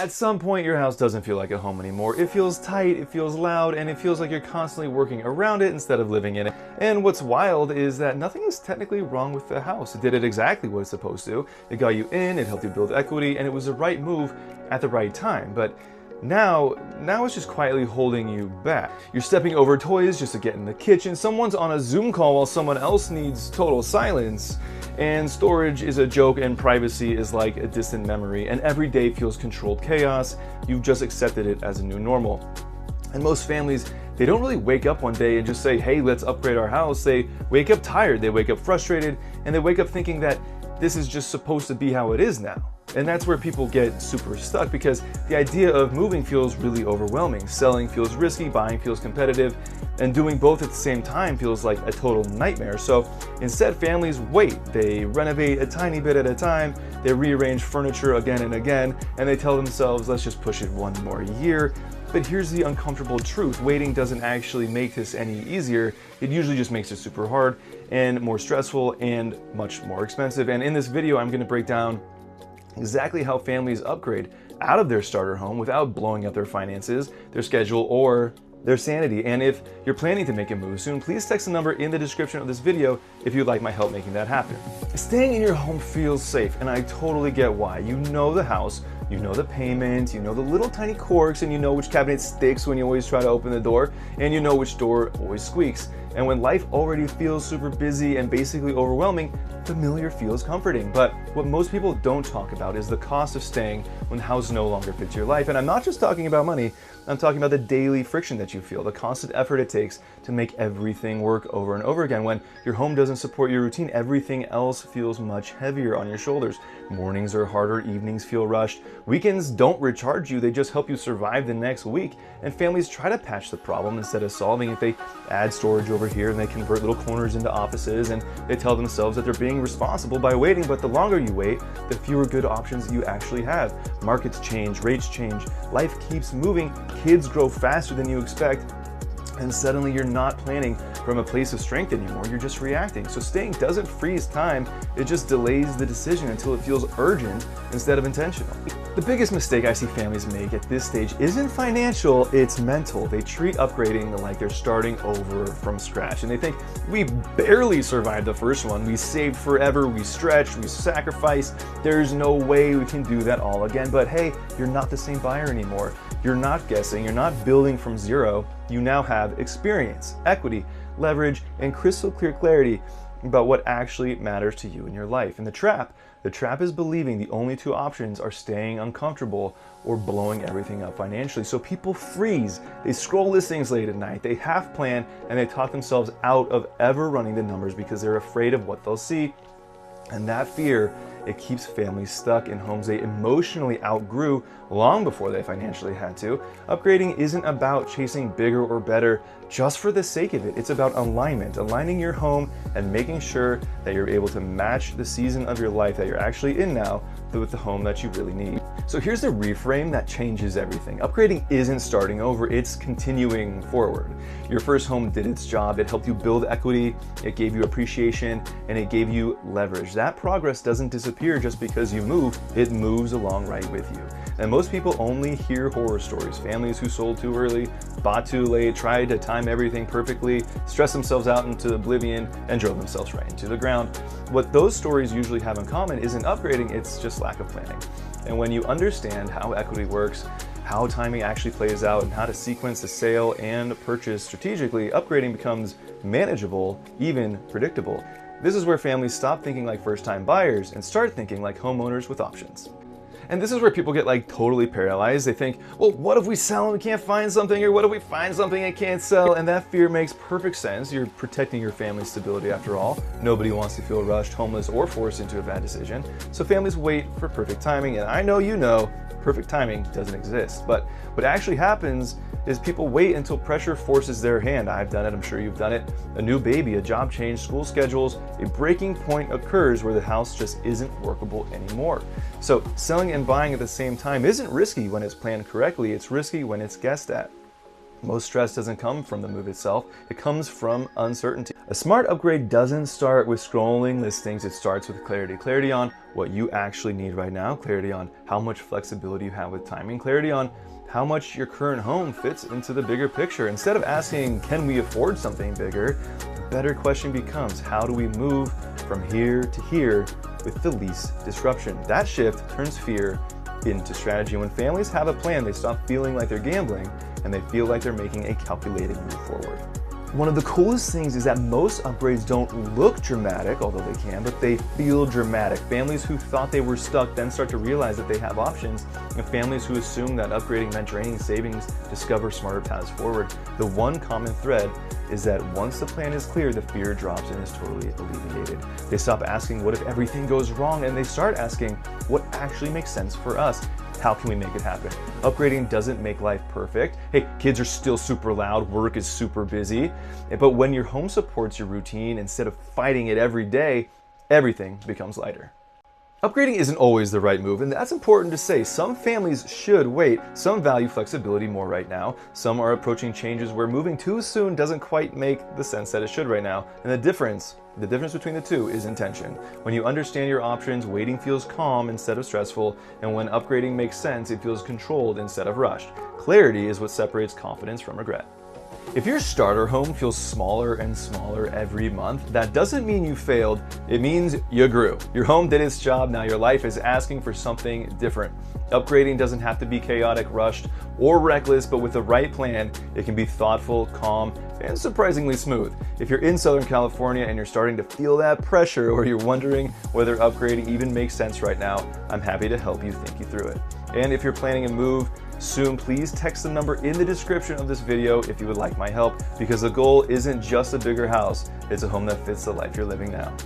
At some point, your house doesn't feel like a home anymore. It feels tight, it feels loud, and it feels like you're constantly working around it instead of living in it. And what's wild is that nothing is technically wrong with the house. It did it exactly what it's supposed to. It got you in, it helped you build equity, and it was the right move at the right time. But now it's just quietly holding you back. You're stepping over toys just to get in the kitchen. Someone's on a Zoom call while someone else needs total silence. And storage is a joke and privacy is like a distant memory, and every day feels controlled chaos. You've just accepted it as a new normal. And most families, they don't really wake up one day and just say, hey, let's upgrade our house. They wake up tired, they wake up frustrated, and they wake up thinking that this is just supposed to be how it is now. And that's where people get super stuck, because the idea of moving feels really overwhelming. Selling feels risky, buying feels competitive, and doing both at the same time feels like a total nightmare. So instead, families wait. They renovate a tiny bit at a time, they rearrange furniture again and again, and they tell themselves, let's just push it one more year. But here's the uncomfortable truth. Waiting doesn't actually make this any easier. It usually just makes it super hard and more stressful and much more expensive. And in this video, I'm gonna break down exactly how families upgrade out of their starter home without blowing up their finances, their schedule, or their sanity. And if you're planning to make a move soon, please text the number in the description of this video if you'd like my help making that happen. Staying in your home feels safe, and I totally get why. You know the house, you know the payment, you know the little tiny quirks, and you know which cabinet sticks when you always try to open the door, and you know which door always squeaks. And when life already feels super busy and basically overwhelming, familiar feels comforting. But what most people don't talk about is the cost of staying when the house no longer fits your life. And I'm not just talking about money, I'm talking about the daily friction that you feel, the constant effort it takes to make everything work over and over again. When your home doesn't support your routine, everything else feels much heavier on your shoulders. Mornings are harder, evenings feel rushed. Weekends don't recharge you, they just help you survive the next week. And families try to patch the problem instead of solving it. They add storage over here and they convert little corners into offices, and they tell themselves that they're being responsible by waiting. But the longer you wait, the fewer good options you actually have. Markets change, rates change, life keeps moving, kids grow faster than you expect, and suddenly you're not planning from a place of strength anymore, you're just reacting. So staying doesn't freeze time, it just delays the decision until it feels urgent instead of intentional. The biggest mistake I see families make at this stage isn't financial, it's mental. They treat upgrading like they're starting over from scratch, and they think, we barely survived the first one, we saved forever, we stretched, we sacrificed, there's no way we can do that all again. But hey, you're not the same buyer anymore. You're not guessing, you're not building from zero. You now have experience, equity, leverage, and crystal clear clarity about what actually matters to you in your life. And the trap is believing the only two options are staying uncomfortable or blowing everything up financially. So people freeze, they scroll listings late at night, they half plan, and they talk themselves out of ever running the numbers because they're afraid of what they'll see. And that fear, it keeps families stuck in homes they emotionally outgrew long before they financially had to. Upgrading isn't about chasing bigger or better just for the sake of it. It's about alignment, aligning your home and making sure that you're able to match the season of your life that you're actually in now with the home that you really need. So here's the reframe that changes everything. Upgrading isn't starting over, it's continuing forward. Your first home did its job. It helped you build equity, it gave you appreciation, and it gave you leverage. That progress doesn't disappear just because you move, it moves along right with you. And most people only hear horror stories. Families who sold too early, bought too late, tried to time everything perfectly, stressed themselves out into oblivion, and drove themselves right into the ground. What those stories usually have in common isn't upgrading, it's just lack of planning. And when you understand how equity works, how timing actually plays out, and how to sequence the sale and purchase strategically, upgrading becomes manageable, even predictable. This is where families stop thinking like first-time buyers and start thinking like homeowners with options. And this is where people get like totally paralyzed. They think, well, what if we sell and we can't find something? Or what if we find something and can't sell? And that fear makes perfect sense. You're protecting your family's stability after all. Nobody wants to feel rushed, homeless, or forced into a bad decision. So families wait for perfect timing. And I know you know, perfect timing doesn't exist. But what actually happens is people wait until pressure forces their hand. I've done it, I'm sure you've done it. A new baby, a job change, school schedules, a breaking point occurs where the house just isn't workable anymore. So selling and buying at the same time isn't risky when it's planned correctly, it's risky when it's guessed at. Most stress doesn't come from the move itself, it comes from uncertainty. A smart upgrade doesn't start with scrolling listings, it starts with clarity. Clarity on what you actually need right now, clarity on how much flexibility you have with timing, clarity on how much your current home fits into the bigger picture. Instead of asking, can we afford something bigger? The better question becomes, how do we move from here to here with the least disruption? That shift turns fear into strategy. When families have a plan, they stop feeling like they're gambling and they feel like they're making a calculated move forward. One of the coolest things is that most upgrades don't look dramatic, although they can, but they feel dramatic. Families who thought they were stuck then start to realize that they have options, and families who assumed that upgrading meant draining savings discover smarter paths forward. The one common thread is that once the plan is clear, the fear drops and is totally alleviated. They stop asking, what if everything goes wrong? And they start asking, what actually makes sense for us? How can we make it happen? Upgrading doesn't make life perfect. Hey, kids are still super loud, work is super busy, but when your home supports your routine instead of fighting it every day, everything becomes lighter. Upgrading isn't always the right move, and that's important to say. Some families should wait. Some value flexibility more right now. Some are approaching changes where moving too soon doesn't quite make the sense that it should right now. And the difference between the two is intention. When you understand your options, waiting feels calm instead of stressful, and when upgrading makes sense, it feels controlled instead of rushed. Clarity is what separates confidence from regret. If your starter home feels smaller and smaller every month, that doesn't mean you failed, it means you grew. Your home did its job, now your life is asking for something different. Upgrading doesn't have to be chaotic, rushed, or reckless, but with the right plan, it can be thoughtful, calm, and surprisingly smooth. If you're in Southern California and you're starting to feel that pressure, or you're wondering whether upgrading even makes sense right now, I'm happy to help you think you through it. And if you're planning a move soon, please text the number in the description of this video if you would like my help, because the goal isn't just a bigger house, it's a home that fits the life you're living now.